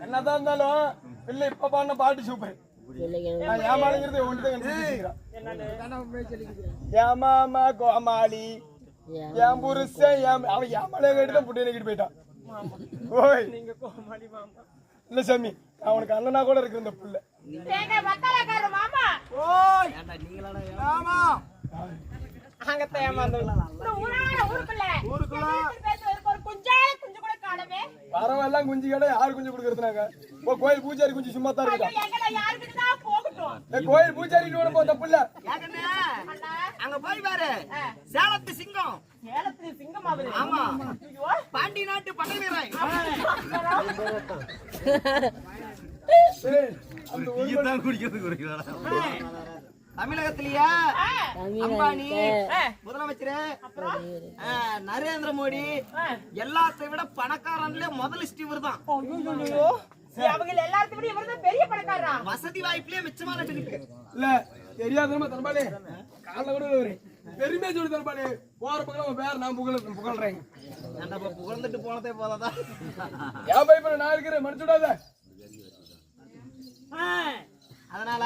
என்னதான் இருந்தாலும் பிள்ளை இப்ப பாடின பாட்டு சூப்பர். ஏமாளிங்கிறது ஏமாமா கோமாளி என் புருஷன் அவன் ஏமாளிய கேட்டுதான் புட்டி நிக்கிட்டு போயிட்டான். ஓய் நீங்க கோமாளி மாமா இல்ல சாமி, அவனுக்கு அண்ணனா கூட இருக்கு இந்த புள்ள. பரவாயில்ல குஞ்சு கடை யாரு குஞ்சு கொடுக்கறதுனாங்க? கோயில் பூஜாரி குஞ்சு சும்மா தான் இருக்கா? கோயில் பூஜாரி கூட போ தப்பு இல்ல. அங்க போய் பாரு, சேலத்து சிங்கம். ஆமா, பாண்டி நாட்டு படை வீரன். தமிழகத்திலேயே அம்பானி முதலமைச்சர் நரேந்திர மோடி எல்லாத்தை விட பணக்காரன்ல முதல் இவர் தான். வசதி வாய்ப்புலயே மிச்சமான இல்ல தெரியாத தரப்பாளே கால கூட பெருமையா சொல்லி தரப்பாளே போற பக்கம் வேற நான் புகழ்றேன். புகழ்ந்துட்டு போனதே போதாதான் ஏன் பயப்பட நான் இருக்கிறேன் மனுச்சுடாத. அதனால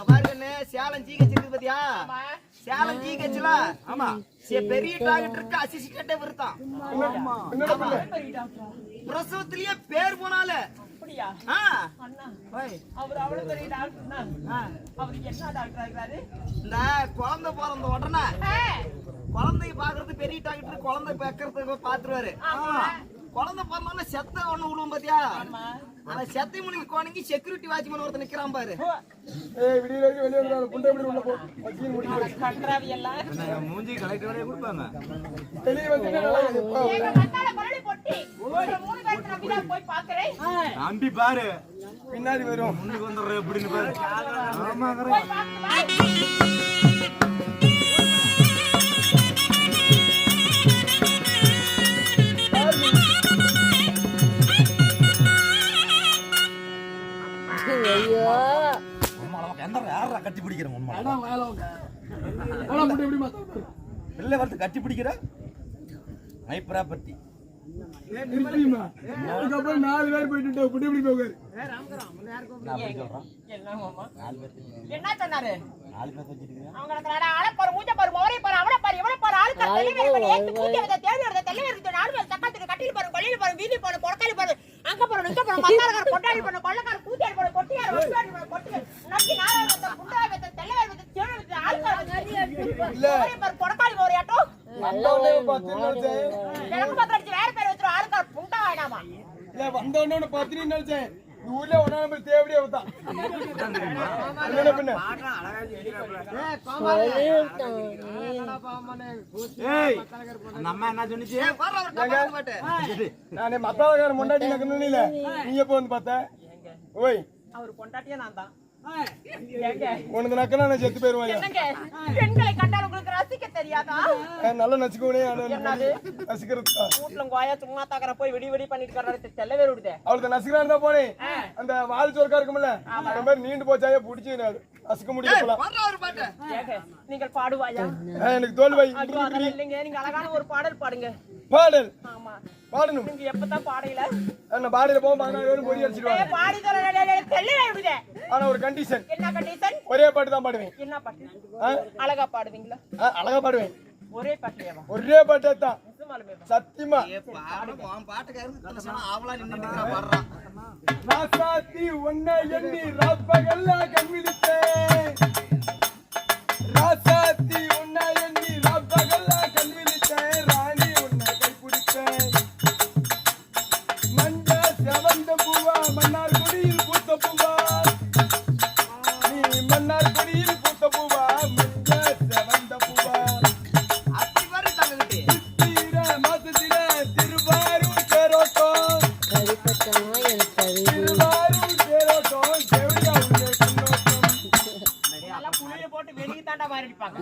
பாருங்க சேலம் ஜிஹெச் இருக்கு பாத்தியா? சேலம் ஜிஹெச்ல ஆமா பெரிய டாக்டருக்கு அசிஸ்டன்ட் விருத்தான். பிரசவத்திலேயே பேர் போனால இந்த குழந்தை பிறந்த உடனே குழந்தைய பாக்குறது பெரிய டாக்டர் குழந்தை பெக்கிறதுக்கு பாத்துருவாரு. குழந்தை பிறந்தோட செத்த ஒண்ணு விடுவோம் பாத்தியா? அந்த செத்தை முனிக்கு கோணிக்கு செக்யூரிட்டி வாட்ச்மேன் ஒருத்தர் நிக்கிறான் பாரு. மூஞ்சி கலெக்டரோட கொடுப்பாங்க. நம்பி பாரு, பின்னாடி வரும் முன்னுக்கு வந்துடுற எப்படின்னு பாரு. கட்டி பிடிக்கிறேன் கட்டி பிடிக்கிற மை ப்ராப்பர்ட்டி. அதுக்கப்புறம் 4 பேர் போயிட்டு புடி போகாரு. அவங்களுக்கு ஆளை பாரு, மூஞ்ச பாரு, மோரை பாரு, அவளை பாரு, இவளை பாரு, ஆளுக்கு தலைவர் பாரு, ஏத்து கூட்டி வரத தேடி வரத தலைவர் இருக்கு, நாலு பேர் சக்கத்துக்கு கட்டில் பாரு, கொள்ளையில பாரு, வீதி பாரு, பொறக்காலி பாரு, அங்க பாரு, நிக்க பாரு, மத்தாரக்கார கொட்டாடி பாரு, கொள்ளக்கார கூத்தியார் பாரு, கொட்டியார் வசுவாடி பாரு, கொட்டி நக்கி நாராயண குண்டாய் வெத்த தலைவர் வெத்த சேடு வெத்த ஆளுக்கார மோரை பாரு, பொறக்காலி மோரையாட்டோ வந்தவனே பார்த்து நினைச்சேன். எனக்கு பத்திர அடிச்சு வேற பேர் வச்சிரும் ஆளுக்கார புண்டா வேணாமா. இல்ல வந்தவனே பார்த்து நினைச்சேன். இந்த ஊர்ல ஒன்னா நம்பர் தேவடியே வந்தான். என்ன பண்ண? நம்ம என்ன சொன்னிச்சு? நானே மத்தாளக்காரன் முன்னாடி நக்கணும் இல்ல. நீ எப்போ வந்து பார்த்த? ஓய் அவர் பொண்டாட்டியே நான் தான். உனக்கு நக்கனா நான் செத்து போயிருவாங்க. என்னங்க பெண்களை கண்டால் உங்களுக்கு ரசிக்க தெரியாதா? நல்லா நச்சுக்கோனே நசுக்கிறது. வீட்டுல கோயா சும்மா தாக்கற போய் வெடி வெடி பண்ணிட்டு கறறது தெல்லவே விடுதே. அவளுக்கு நசுக்கிறான் தான் போனே. அந்த வால் சோர்க்கா இருக்கும்ல. அந்த மாதிரி நீண்டு போச்சாயே புடிச்சு நசுக்க முடியல. நீங்கள் பாடுவாயா? எனக்கு தோல் வை. இல்லைங்க நீங்க அழகான ஒரு பாடல் பாடுங்க. பாடல்? ஆமா பாடணும். நீங்க எப்பதான் பாடையில? நான் பாடில போக 14000 பொடி அடிச்சிடுவாங்க. பாடி தெல்லவே விடுதே. ஆனா ஒரு கண்டிஷன். என்ன கண்டிஷன்? ஒரே பாட்டு தான் பாடுவேன். என்ன பாட்டு? அழகா பாடுவீங்களா? அழகா பாடுவேன். ஒரே பாட்டுலவா? ஒரே பாட்டு தான். சத்தியமா. ராசாத்தி உன்னை எண்ணி ராப்பகல்ல கண்விழித்தேன். ராசாத்தி உன்னை எண்ணி ராப்பகல்ல கண்விழித்தேன். ராணி உன்னை கைப்பிடித்தேன். மஞ்ச செவந்த பூவா மன்னார் குடியில் பூத்த பூவா. நீ மன்னார் குடியில் பூத்த பூவா. மஞ்ச செவந்த பூவா. மாசத்தில திருவாரூர் தேரோட்டம். திருவாரூர் தேரோட்டம். தேவடியா உள்ள கண்ணோட்டம். நல்லா புளிய போட்டு வெளிய தாண்டா மாறி அடிப்பாங்க.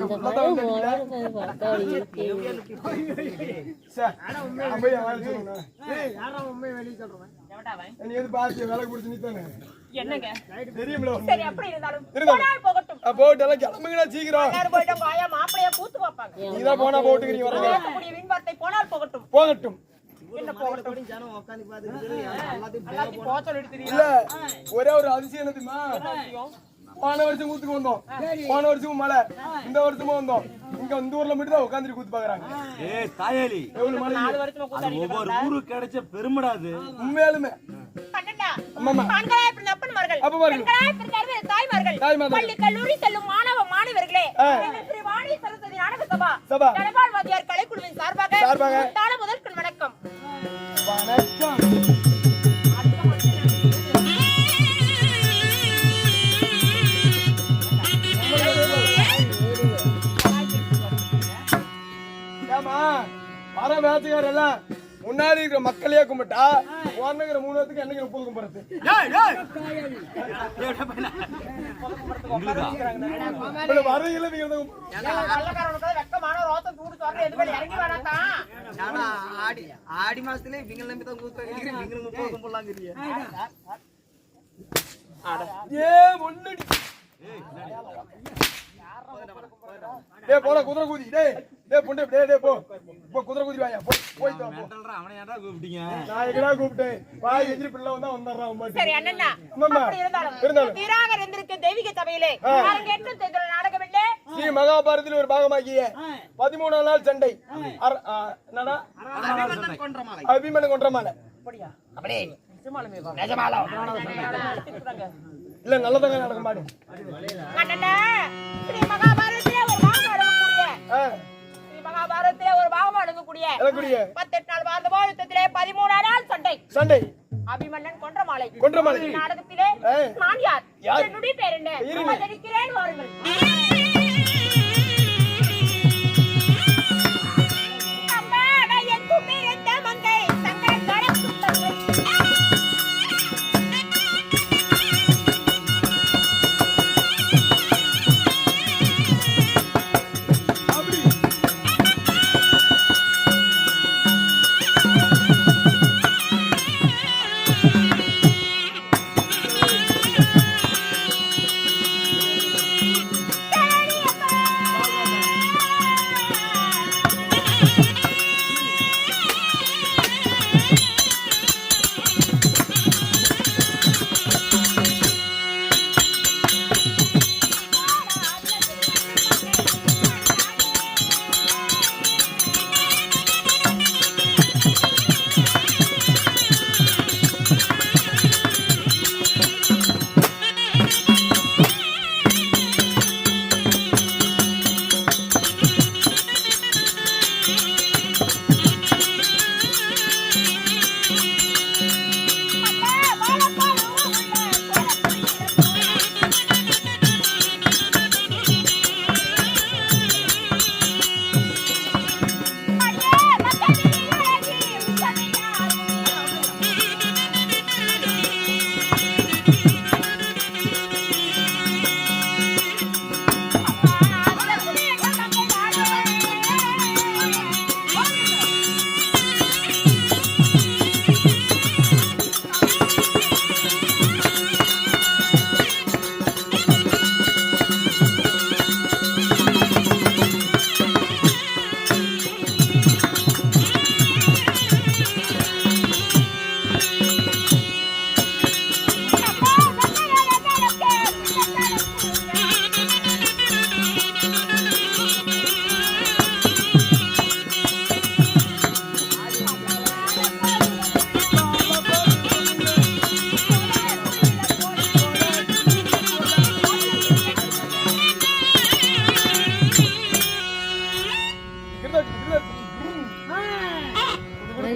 நீ எது பாத்து வேலை குடிச்சு நித்தானே என்னங்க தெரியுமில. சரி அப்படி இருந்தாலும் போனால் போகட்டும். போட்டு எல்லாம் கிளம்புங்கடா சீக்கிரம். எல்லாரும் போய்ட்டோம் காயா மாப்பிளைய கூத்து வைப்பாங்க. நீதான் போனா போட்டுக்கு நீ வரங்க. கூடிய விண்வார்த்தை போனால் போகட்டும். போகட்டும். என்ன போகட்டும்? ஜனம் உட்கார்ந்து பாத்துட்டு எல்லாத்தையும் போக சொல்லிட்டு தெரியும். இல்ல ஒரே ஒரு அதிசயம் என்னதுமா, போன வருஷம் கூத்துக்கு வந்தோம். போன வருஷமும் மழை, இந்த வருஷமும் வந்தோம். இங்க இந்த ஊர்ல மட்டும் தான் உட்காந்துட்டு கூத்து பாக்குறாங்க. ஏய் தாயாளி, எவ்வளவு மழை. 4 வருஷமா கூத்து அது ஒவ்வொரு ஊருக்கு கிடைச்ச பெருமைடாது. உண்மையாலுமே கண்டா அம்மா ஆண்களாய் பிறந்த அப்பன்மார்கள், அப்பன்மார்கள், பெண்களாய் பிறந்த தாய்மார்கள், பள்ளி கல்லூரி செல்லும் மாணவ மாணவர்களே, எங்கள் ஸ்ரீ வாணி சரஸ்வதி நாடக சபா தனபால் வாத்தியார் கலைக்குழுவின் சார்பாக தான முதற்கண் வணக்கம். வணக்கம். வர வேட்டைக்கார எல்லாம் முன்னாடி இருக்கிற மக்களையே கும்பிட்டா ஒன்னுங்கிற 3 வருஷத்துக்கு என்னைக்கு 30 கும்பிடுறது. வரையில ஆடி மாசத்துல இவங்க நம்பி தான் கூத்து ஏ ஒண்ணு டேய் போடா குதிரை குதி. டேய் பொண்டே டேய் போ குதிரை குதி வாயா போய் தோ. அவனை ஏன்டா கூப்பிட்டீங்க? நான் எங்கடா கூப்பிட்டேன்? வாய் எதிரி பிள்ளை வந்தா வந்துறான் அம்மா. சரி அண்ணா அப்படி இருந்தாலும் வீராக இருந்திருக்க தெய்வீக சபையிலே அரங்கேற்ற தேர்தல் நாடகம் இல்ல ஸ்ரீ மகாபாரதத்தில் ஒரு பாகமாகிய 13 நாள் சண்டை என்னடா அபிமன்யு கொன்ற மாலை. அப்படியா? அப்படியே நிஜமாலுமே இல்ல நல்லதாங்க நடக்கும் பாடு. அண்ணா ஸ்ரீ மகாபாரதத்திலே ஒரு பாகம் அடங்கக்கூடிய 18 நாள் வாழ்ந்த யுத்தத்திலே 13 நாள் சண்டை அபிமன்னன் கொன்ற மாலை நாடகத்திலே நான் யார்? என்னுடைய பேர் என்ன? தெரிக்கிறேன் வாருங்கள். அம்மா நான் என் கும்பிரத்த மங்கை சங்கர கடக்குத்தங்கை Daddy!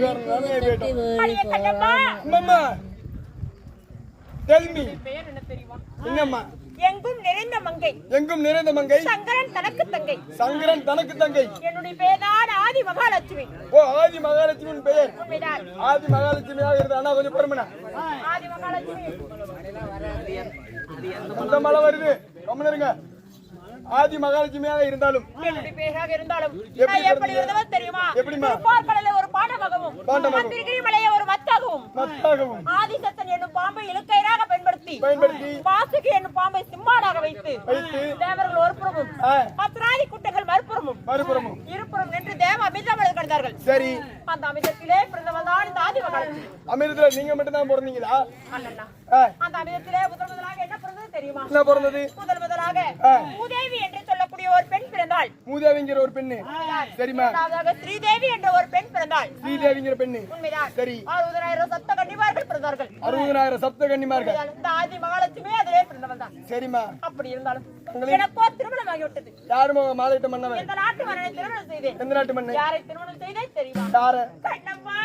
அடியே கண்ணம்மா அம்மா tell me பேர் என்ன தெரியுமா? என்னம்மா எங்கும் நிறைந்த மங்கை எங்கும் நிறைந்த மங்கை சங்கரன் தனக்கு தங்கை சங்கரன் தனக்கு தங்கை என்னுடைய பேர்தான் ஆதி மகாலட்சுமி. ஓ ஆதி மகாலட்சுமியின் பெயர் உண்மைதான். ஆதி மகாலட்சுமியாக இருந்தா அண்ணா கொஞ்சம் பொறுமனா ஆதி மகாலட்சுமி அந்த மழை வருது கம்மனருங்க ஆதி மகாலட்சுமியாக இருந்தாலும் என்னுடைய பேராக இருந்தாலும் எப்படி நான் எப்படி இருந்தவன் தெரியுமா? எப்படிம்மா? பார்க்கடல ஒரு பாண்டமகவும் மந்திரிகிரி மலையை ஒரு மத்தாகவும் மத்தாகவும் ஆதிசத்தன் என்னும் பாம்பை இலக்கையராக பயன்படுத்தி வாசுகி என்னும் பாம்பை சிம்மாடாக வைத்து தேவர்கள் ஒரு புறமும் பத்ராதி குட்டைகள் மறுபுறமும் இருபுறம் நின்று தேவ அமிர்தம் கிடந்தார்கள். சரி அந்த அமிர்தத்திலே பிறந்தவன் தான் இந்த ஆதி மகாலட்சுமி. அமிர்தத்துல நீங்க மட்டும் தான் பிறந்தீங்களா? அண்ணா அந்த அமிர்தத்திலே முதலாக என்ன பிறந்தது தெரியுமா? என்ன பிறந்தது? முதலாக மூதேவி என்று சொல்லக்கூடிய ஒரு பெண் பிறந்தாள். மூதேவிங்கிற ஒரு பெண்ணு. சரிமா. இரண்டாவதாக ஸ்ரீதேவி என்ற ஒரு பெண் பிறந்தாள். ஸ்ரீதேவிங்கிற பெண்ணு. உண்மைதான். சரி. 60000 சப்த கன்னிமார்கள் பிறந்தார்கள். 60000 சப்த கன்னிமார்கள். இந்த ஆதி மகாலட்சுமி அதிலே பிறந்தவள் தான். சரிமா. அப்படி இருந்தாலும் எனக்கோ திருமணம் ஆகிவிட்டது. யாருமா மாலையிட்ட மன்னவன்? இந்த நாட்டு மன்னனை திருமணம் செய்தேன். எந்த நாட்டு மன்னன்? யாரை திருமணம் செய்தேன் தெரியுமா? யார? கண்ணம்மா.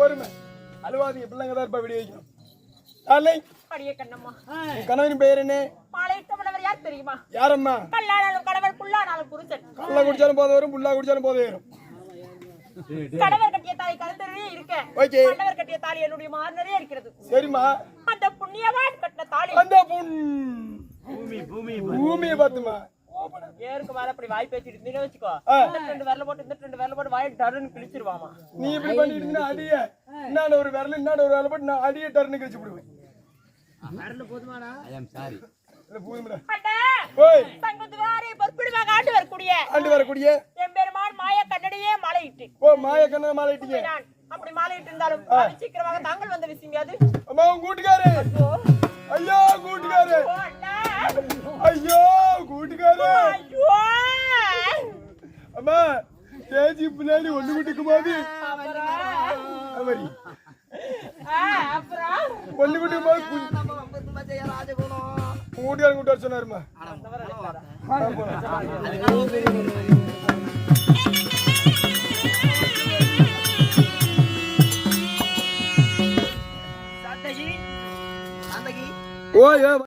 பொறுமை அழுவாதீங்க, பிள்ளைங்க தான் இருப்பா, விடி வைக்கணும். அடியே கண்ணம்மா. கணவனின் பெயர் என்ன? பாளையத்தமிழவர் யார் தெரியுமா? யாரம்மா? கல்லானாலும் கணவன், புல்லானாலும் புருஷன். கள்ள குடிச்சாலும் போத வரும், புல்லா குடிச்சாலும் போத வரும். கணவர் கட்டிய தாலி கருத்தறியே இருக்க, கணவர் கட்டிய தாலி என்னுடைய மார்னரே இருக்கிறது. சரிம்மா. அந்த புண்ணியவான் கட்டின தாலி அந்த பூமியை பார்த்துமா ஏருக்கு மேல அப்படி வாய் பேசிட்டு இருந்தீங்க வச்சுக்கோ, இந்த ரெண்டு விரல போட்டு வாயை டர்ன்னு கிழிச்சிருவாமா. நீ இப்படி பண்ணிட்டு இருந்தா அடிய இன்னொரு ஒரு விரல இன்னொரு ஒரு விரல போட்டு நான் அடிய டர்ன்னு கிழிச்சு விடுவேன். விரல போதுமாடா? ஐ அம் சாரி. இல்ல பூமிடா. அண்ணா ஓய் தங்கத்துவாரே பொறுப்பிடுவாங்க ஆண்டு வரக்கூடிய எம்பெருமான் மாய கண்ணடியே மாலையிட்டு. ஓ மாய கண்ண மாலையிட்டீங்க. அப்படி மாலையிட்டு இருந்தாலும் சீக்கிரமாக தாங்கள் வந்த விஷயம் யாது? அம்மா உன் கூட்டுக்காரு. ஐயோ கூட்டுக்காரு. ஐயோ கூட்டுக்காரு. அம்மா பேச்சு பின்னாடி ஒண்ணு விட்டுக்கு போது மாதிரி அப்புறம் ஒண்ணு விட்டுக்கு போது நம்ம வம்பத்து மச்சான் ராஜகுணம் கூட்டியாரு கூட்டாரு சொன்னாருமா சந்தகி ஓ